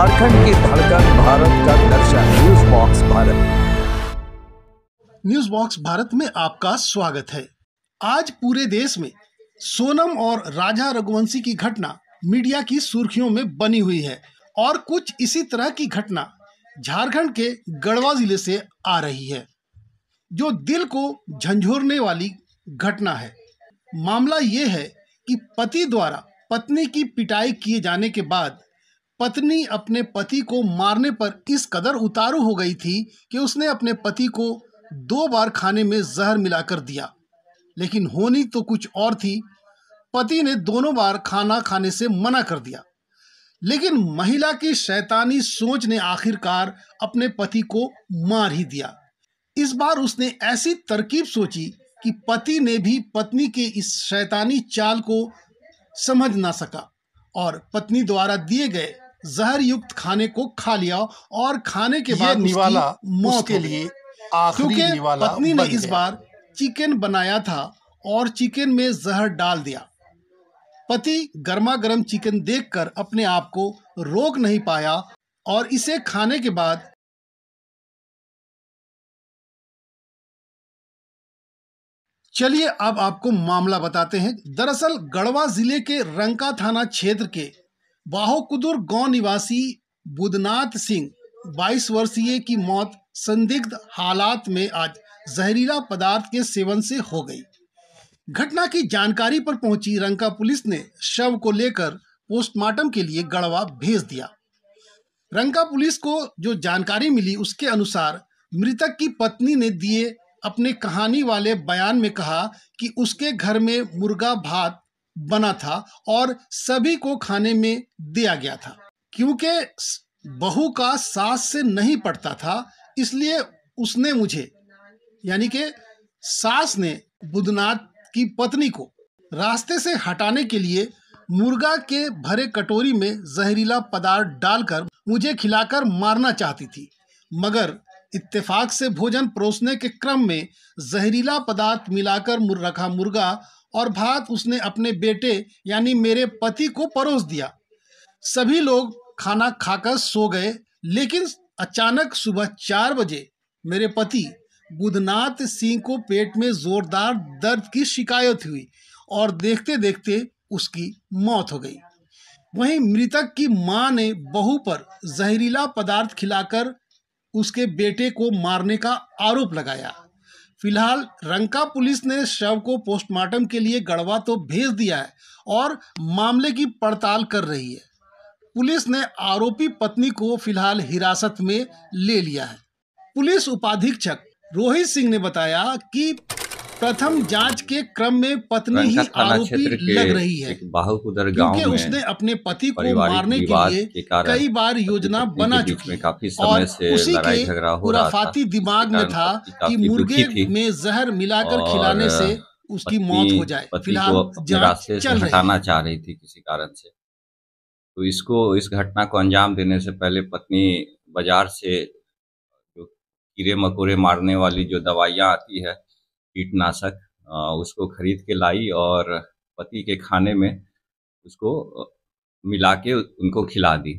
झारखंड की धड़कन, भारत का दर्शन, news box Bharat. News box Bharat में आपका स्वागत है। आज पूरे देश में सोनम और राजा रघुवंशी की घटना मीडिया की सुर्खियों में बनी हुई है और कुछ इसी तरह की घटना झारखंड के गढ़वा जिले से आ रही है, जो दिल को झंझोरने वाली घटना है। मामला ये है कि पति द्वारा पत्नी की पिटाई किए जाने के बाद पत्नी अपने पति को मारने पर इस कदर उतारू हो गई थी कि उसने अपने पति को 2 बार खाने में जहर मिलाकर दिया। लेकिन होनी तो कुछ और थी। पति ने दोनों बार खाना खाने से मना कर दिया, लेकिन महिला की शैतानी सोच ने आखिरकार अपने पति को मार ही दिया। इस बार उसने ऐसी तरकीब सोची कि पति ने भी पत्नी के इस शैतानी चाल को समझ ना सका और पत्नी द्वारा दिए गए जहर युक्त खाने को खा लिया और खाने के बाद निवाला मौत के लिए क्योंकि पत्नी ने इस बार चिकन बनाया था और चिकन में जहर डाल दिया। पति गर्मा गर्म चिकन देखकर अपने आप को रोक नहीं पाया और इसे खाने के बाद चलिए अब आपको मामला बताते हैं। दरअसल गढ़वा जिले के रंका थाना क्षेत्र के बाहोकुदुर गांव निवासी बुधनाथ सिंह 22 वर्षीय की मौत संदिग्ध हालात में आज जहरीला पदार्थ के सेवन से हो गई। घटना की जानकारी पर पहुंची रंका पुलिस ने शव को लेकर पोस्टमार्टम के लिए गढ़वा भेज दिया। रंका पुलिस को जो जानकारी मिली उसके अनुसार मृतक की पत्नी ने दिए अपने कहानी वाले बयान में कहा कि उसके घर में मुर्गा भात बना था और सभी को खाने में दिया गया था। क्योंकि बहू का सास से नहीं पड़ता था, इसलिए उसने मुझे यानी कि सास ने बुधनाथ की पत्नी को रास्ते से हटाने के लिए मुर्गा के भरे कटोरी में जहरीला पदार्थ डालकर मुझे खिलाकर मारना चाहती थी, मगर इत्तेफाक से भोजन परोसने के क्रम में जहरीला पदार्थ मिलाकर रखा मुर्गा और भात उसने अपने बेटे यानी मेरे पति को परोस दिया। सभी लोग खाना खाकर सो गए, लेकिन अचानक सुबह 4 बजे मेरे पति बुधनाथ सिंह को पेट में जोरदार दर्द की शिकायत हुई और देखते देखते उसकी मौत हो गई। वहीं मृतक की मां ने बहू पर जहरीला पदार्थ खिलाकर उसके बेटे को मारने का आरोप लगाया। फिलहाल रंका पुलिस ने शव को पोस्टमार्टम के लिए गढ़वा तो भेज दिया है और मामले की पड़ताल कर रही है। पुलिस ने आरोपी पत्नी को फिलहाल हिरासत में ले लिया है। पुलिस उपाधीक्षक रोहित सिंह ने बताया कि प्रथम जांच के क्रम में पत्नी ही आरोपी लग रही है, क्योंकि उसने अपने पति को मारने के लिए कई बार योजना बना चुकी है और उसी के खुराफाती दिमाग में था कि मुर्गे में जहर मिलाकर खिलाने से उसकी मौत हो जाए। फिलहाल जांच चल हटाना चाह रही थी किसी कारण से, तो इस घटना को अंजाम देने से पहले पत्नी बाजार से जो कीड़े मकोड़े मारने वाली जो दवाइयाँ आती है कीटनाशक, उसको खरीद के लाई और पति के खाने में उसको मिला के उनको खिला दी,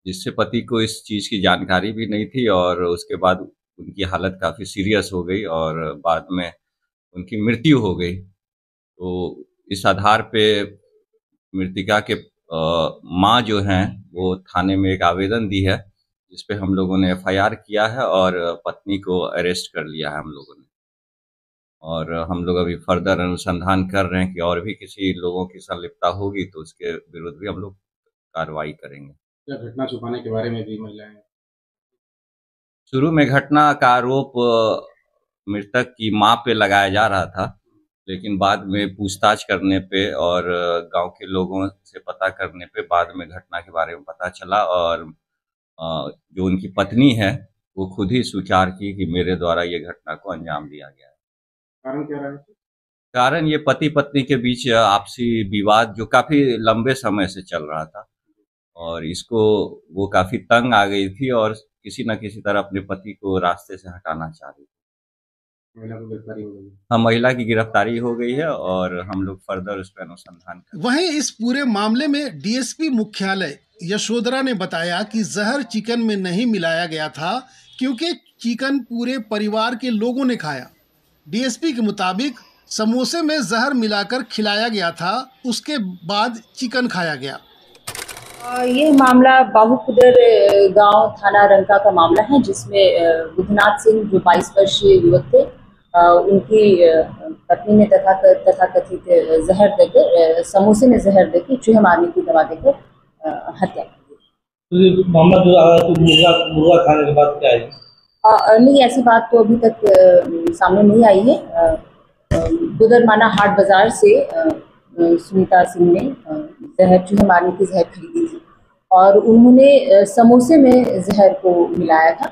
जिससे पति को इस चीज़ की जानकारी भी नहीं थी और उसके बाद उनकी हालत काफ़ी सीरियस हो गई और बाद में उनकी मृत्यु हो गई। तो इस आधार पे मृतिका के माँ जो हैं वो थाने में एक आवेदन दी है, जिस पे हम लोगों ने FIR किया है और पत्नी को अरेस्ट कर लिया है हम लोगों ने। और हम लोग अभी फर्दर अनुसंधान कर रहे हैं कि और भी किसी लोगों की संलिप्तता होगी तो उसके विरुद्ध भी हम लोग कार्रवाई करेंगे। क्या घटना छुपाने के बारे में भी महिलाएं? शुरू में घटना का आरोप मृतक की मां पे लगाया जा रहा था, लेकिन बाद में पूछताछ करने पे और गांव के लोगों से पता करने पे बाद में घटना के बारे में पता चला और जो उनकी पत्नी है वो खुद ही स्वीकार की कि मेरे द्वारा ये घटना को अंजाम दिया गया है। कारण क्या रहा? कारण ये पति पत्नी के बीच आपसी विवाद जो काफी लंबे समय से चल रहा था और इसको वो काफी तंग आ गई थी और किसी न किसी तरह अपने पति को रास्ते से हटाना चाह रही थी। महिला को गिरफ्तारी हो गई? हाँ, महिला की गिरफ्तारी हो गई है और हम लोग फर्दर उस पर अनुसंधान कर। वहीं इस पूरे मामले में डीएसपी मुख्यालय यशोधरा ने बताया कि जहर चिकन में नहीं मिलाया गया था क्योंकि चिकन पूरे परिवार के लोगों ने खाया। डीएसपी के मुताबिक समोसे में जहर मिलाकर खिलाया गया था, उसके बाद चिकन खाया गया। ये मामला बाहुकुदर गांव थाना रंका का मामला है, जिसमें बुधनाथ सिंह जो 22 वर्षीय युवक थे, उनकी पत्नी ने तथाकथित जहर देकर, समोसे में जहर देकर, चूहे मारने की दवा देकर हत्या कर दी। तो ये मामला जो आया तो मुर्गा खाने के बाद क्या है? नहीं, ऐसी बात तो अभी तक सामने नहीं आई है। गुदरमाना हाट बाजार से सुनीता सिंह ने जहर, चूहे मारने की जहर खरीदी थी और उन्होंने समोसे में जहर को मिलाया था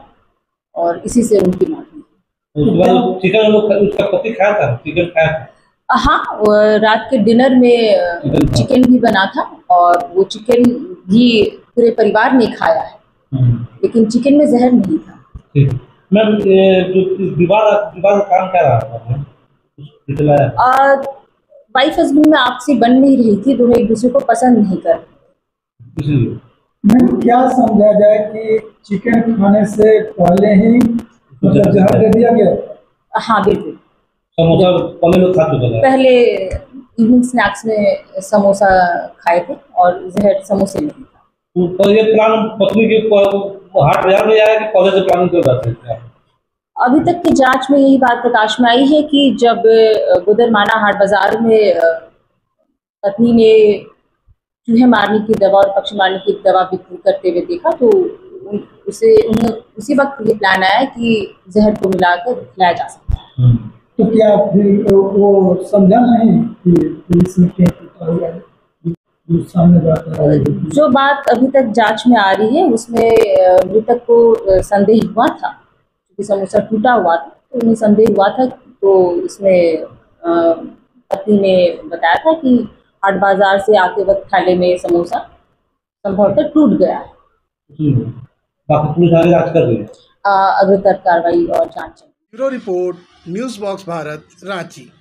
और इसी से उनकी मौत हुई। उसके बाद चिकन उसका पति खाया था, चिकन खाया था? हाँ, रात के डिनर में चिकन भी बना था और वो चिकन भी पूरे परिवार ने खाया है, लेकिन चिकन में जहर नहीं था। ठीक। मैम, जो विवाद का कारण क्या रहा? वाइफ हस्बैंड में आपसी बन नहीं रही थी, दोनों एक दूसरे को पसंद नहीं कर रहे। इसलिए मैम, क्या समझा जाए कि चिकन खाने से पहले ही मतलब जहर दे दिया गया? हाँ, बिल्कुल। समोसा पहले लोग खा चुके थे? पहले इवनिंग स्नैक्स में समोसा खाए थे और जहर समोसे में था। तो ये प्लान पत्नी के हाट बाजार में आया कि पहले से प्लानिंग कर रहे थे? अभी तक की जांच में यही बात प्रकाश में आई है कि जब गुदरमाना हाट बाजार में पत्नी ने चूहे मारने की दवा और पक्षी मारने की दवा बिक्री करते हुए देखा, तो उन्हें उसी वक्त ये प्लान आया कि जहर को मिलाकर खिलाया जा सकता है। तो क्या फिर वो समझा नहीं कि पुलिस ने क्या किया? सामने बात आ रही है। जो बात अभी तक जांच में आ रही है उसमें मृतक को संदेह हुआ था, क्योंकि समोसा टूटा हुआ था तो उन्हें संदेह हुआ था। तो इसमें पत्नी ने बताया था कि हाट बाजार से आते वक्त थाले में समोसा संभवतः टूट गया है। बाकी पुलिस आगे जांच कर रही है। अग्रतर कार्रवाई और जांच। Bureau report, news box Bharat, Ranchi.